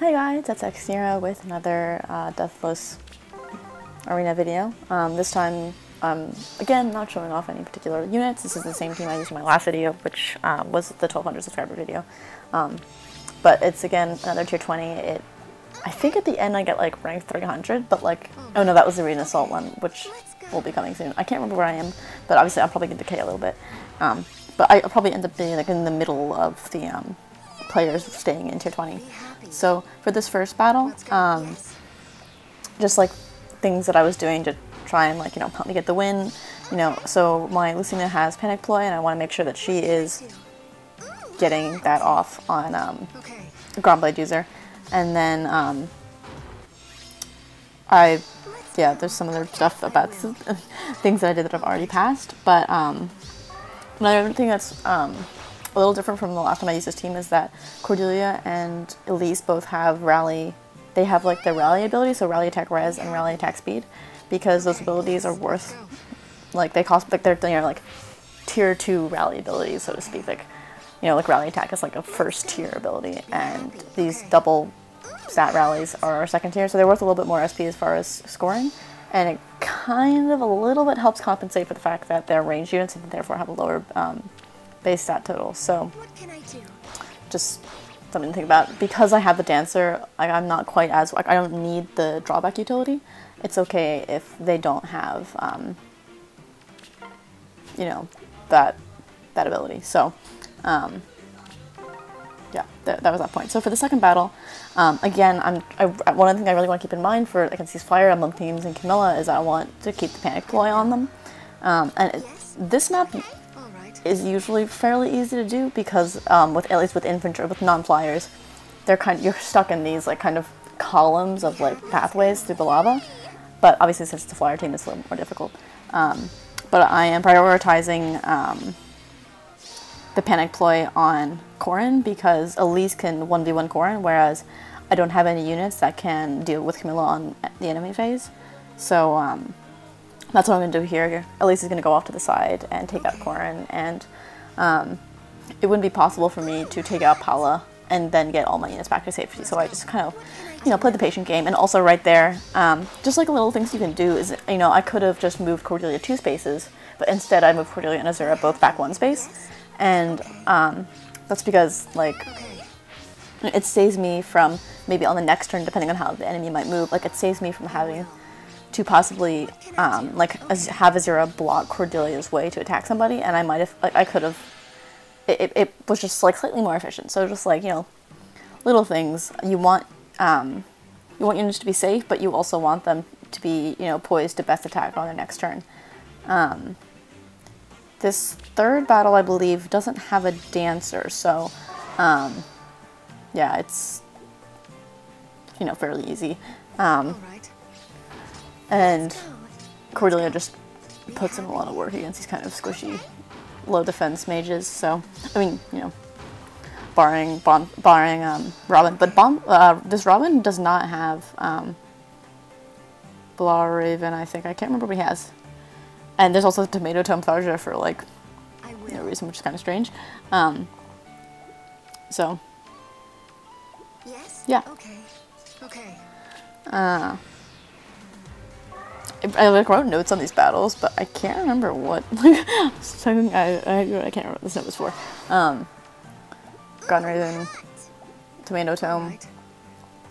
Hi guys, it's xNira with another Deathless arena video. This time, again, not showing off any particular units. This is the same team I used in my last video, which was the 1200 subscriber video. But it's, again, another tier 20. I think at the end I get like rank 300, but like, oh no, that was the arena assault one, which will be coming soon. I can't remember where I am, but obviously I'll probably get decay a little bit. But I'll probably end up being like in the middle of the players staying in tier 20. So for this first battle, just like things that I was doing to try and like, help me get the win, so my Lucina has Panic Ploy and I want to make sure that she is getting that off on a Groundblade user. And then there's some other stuff about things that I did that I've already passed, but another thing that's a little different from the last time I used this team is that Cordelia and Elise both have rally. They have like their rally ability, so rally attack res and rally attack speed, because those abilities are worth, like they cost, like they're like tier 2 rally abilities, so to speak. Like, like rally attack is like a first tier ability, and these double stat rallies are second tier, so they're worth a little bit more SP as far as scoring, and it kind of a little bit helps compensate for the fact that they're ranged units and therefore have a lower base stat total. So just something to think about. Because I have the dancer, I'm not quite as, I don't need the drawback utility. It's okay if they don't have that ability. So yeah, that was that point. So for the second battle, again, one thing I really want to keep in mind for against these Fire Emblem teams in Camilla is I want to keep the Panic Ploy on them. This map is usually fairly easy to do because at least with infantry, with non-flyers, you're stuck in these like kind of columns of like pathways through the lava. But obviously since it's a flyer team, it's a little more difficult. But I am prioritizing the Panic Ploy on Corrin because Elise can 1v1 Corrin, whereas I don't have any units that can deal with Camilla on the enemy phase. So that's what I'm going to do here. Elise is going to go off to the side and take out Corrin, and it wouldn't be possible for me to take out Paula and then get all my units back to safety, so I just kind of, played the patient game. And also right there, just like little things you can do is, I could have just moved Cordelia 2 spaces, but instead I moved Cordelia and Azura both back 1 space, and that's because, like, it saves me from, maybe on the next turn, depending on how the enemy might move, like, it saves me from having to possibly, have Azura block Cordelia's way to attack somebody, and I might have, like, I could have, it was just, like, slightly more efficient. So just, like, little things. You want units to be safe, but you also want them to be, poised to best attack on their next turn. This third battle, I believe, doesn't have a dancer, so, yeah, it's, fairly easy. And Cordelia just puts in a lot of work against these kind of squishy, low defense mages. So, I mean, barring Robin, but this Robin does not have Blah Raven. I think I can't remember what he has. And there's also the Tomato Tome Tharja for like no reason, which is kind of strange. So yes. Yeah. Okay. I like wrote notes on these battles, but I can't remember what. I can't remember what this note was for. Gun Raven, Tomato Tome,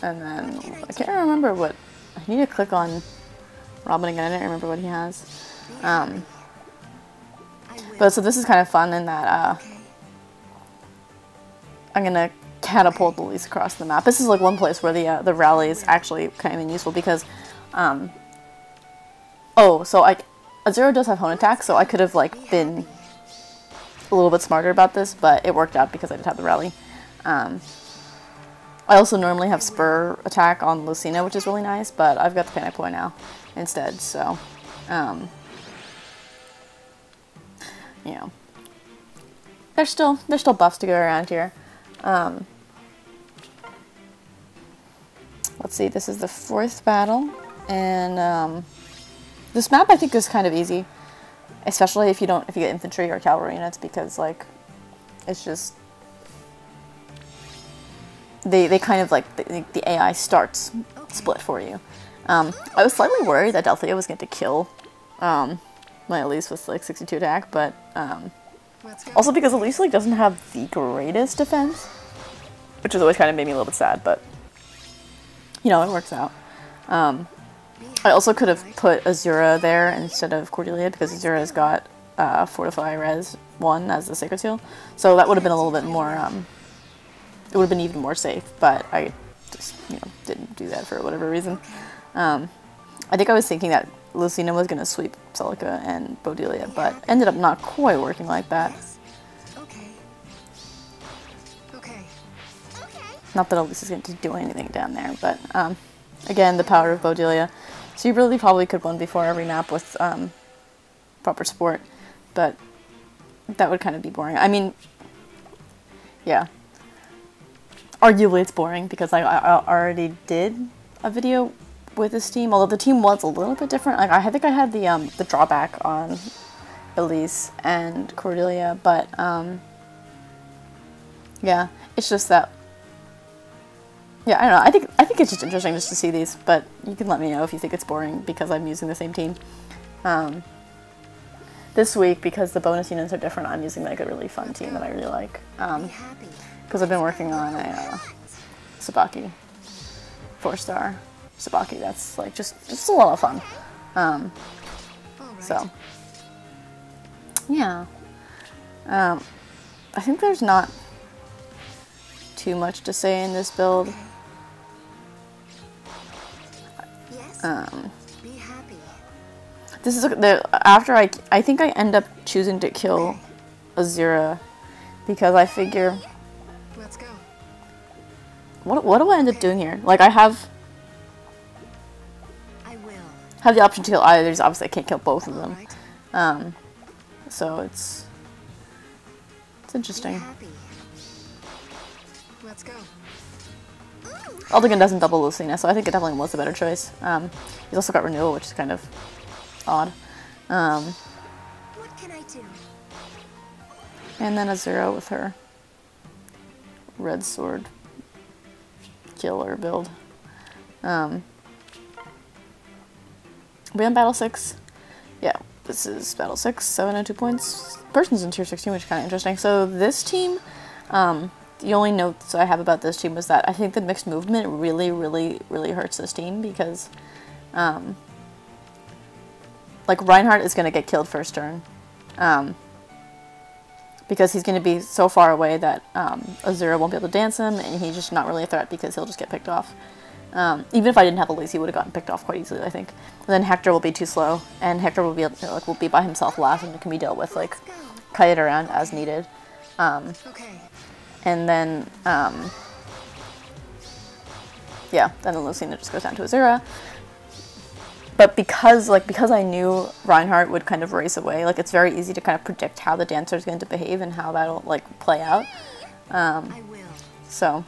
and then I can't remember what. I need to click on Robin again. I didn't remember what he has. But so this is kind of fun in that I'm gonna catapult Elise across the map. This is like one place where the rally is actually kind of useful because. So Azura does have Hone Attack, so I could have like been a little bit smarter about this, but it worked out because I did have the rally. I also normally have Spur Attack on Lucina, which is really nice, but I've got the Panic Ploy now instead, so there's still buffs to go around here. Let's see, this is the 4th battle, and this map I think is kind of easy, especially if you get infantry or cavalry units, because like it's just they kind of like the AI starts split for you. I was slightly worried that Deathless was going to kill my Elise with like 62 attack, but also because Elise like doesn't have the greatest defense, which has always kind of made me a little bit sad, but you know, it works out. I also could have put xNira there instead of Cordelia because xNira's got Fortify Res 1 as the Sacred Seal, so that would have been a little bit more, it would have been even more safe, but I just, you know, didn't do that for whatever reason. I think I was thinking that Lucina was going to sweep Celica and Bodelia, but ended up not quite working like that. Not that Elise is going to do anything down there, but again, the power of Bodelia. So you really probably could 1v4 every map with proper support, but that would kind of be boring. I mean, yeah. Arguably it's boring because I already did a video with this team, although the team was a little bit different. Like I think I had the drawback on Elise and Cordelia, but yeah, it's just that. Yeah, I don't know. I think it's just interesting just to see these, but you can let me know if you think it's boring because I'm using the same team. This week, because the bonus units are different, I'm using like a really fun team that I really like. Because I've been working on a Sabaki 4-star Sabaki. That's like just a lot of fun. So yeah, I think there's not too much to say in this build. This is after I think I end up choosing to kill xNira because I figure. Let's go. What do I end up doing here? Like I have the option to kill either. There's obviously I can't kill both of them. So it's interesting. Let's go. Aldegon doesn't double Lucina, so I think it definitely was a better choice. He's also got Renewal, which is kind of odd. What can I do? And then xNira with her red sword killer build. We on Battle 6. Yeah, this is Battle 6, 702 points. Person's in Tier 16, which is kind of interesting. So this team, the only notes I have about this team was that I think the mixed movement really hurts this team because, like, Reinhardt is going to get killed first turn. Because he's going to be so far away that xNira won't be able to dance him, and he's just not really a threat because he'll just get picked off. Even if I didn't have Elise, he would have gotten picked off quite easily, I think. And then Hector will be too slow, and Hector will be will be by himself last, and it can be dealt with, like, kite around as needed. And then, yeah, then the Lucina just goes down to xNira. But because I knew Reinhardt would kind of race away, like, it's very easy to kind of predict how the dancer is going to behave and how that'll, like, play out. So,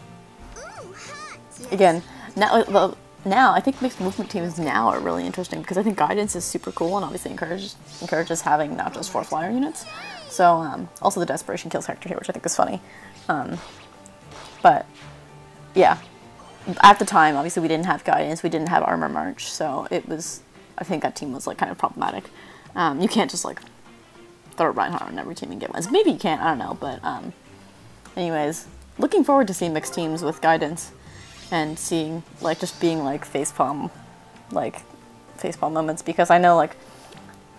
again, now I think mixed movement teams now are really interesting because I think guidance is super cool and obviously encourages having not just 4 flyer units. So, also the desperation kills Hector here, which I think is funny. But, yeah. At the time, obviously, we didn't have guidance, we didn't have armor march, so it was, I think that team was, like, kind of problematic. You can't just, like, throw Reinhardt on every team and get wins. Maybe you can, I don't know, but, anyways, looking forward to seeing mixed teams with guidance and seeing, like, just being, like, facepalm moments, because I know, like,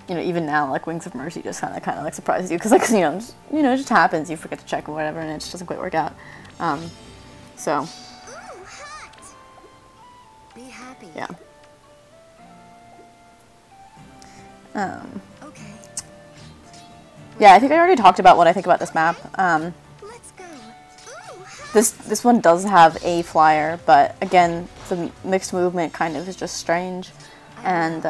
you know, even now, like, Wings of Mercy just kind of, like, surprises you, because, like, you know, it just happens, you forget to check or whatever, and it just doesn't quite work out. So... yeah. Yeah, I think I already talked about what I think about this map. This one does have a flyer, but again, the mixed movement kind of is just strange, and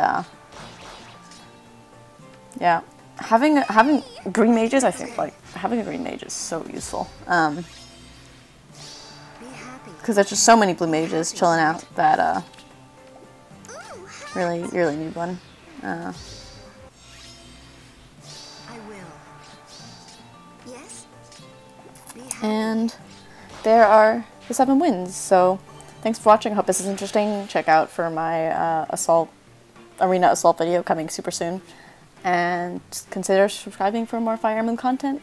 yeah, having green mages, I think, like, having a green mage is so useful. Because there's just so many blue mages chilling out that you really need one. And there are the 7 wins. So thanks for watching. I hope this is interesting. Check out for my Arena Assault video coming super soon. And consider subscribing for more Fire Emblem content.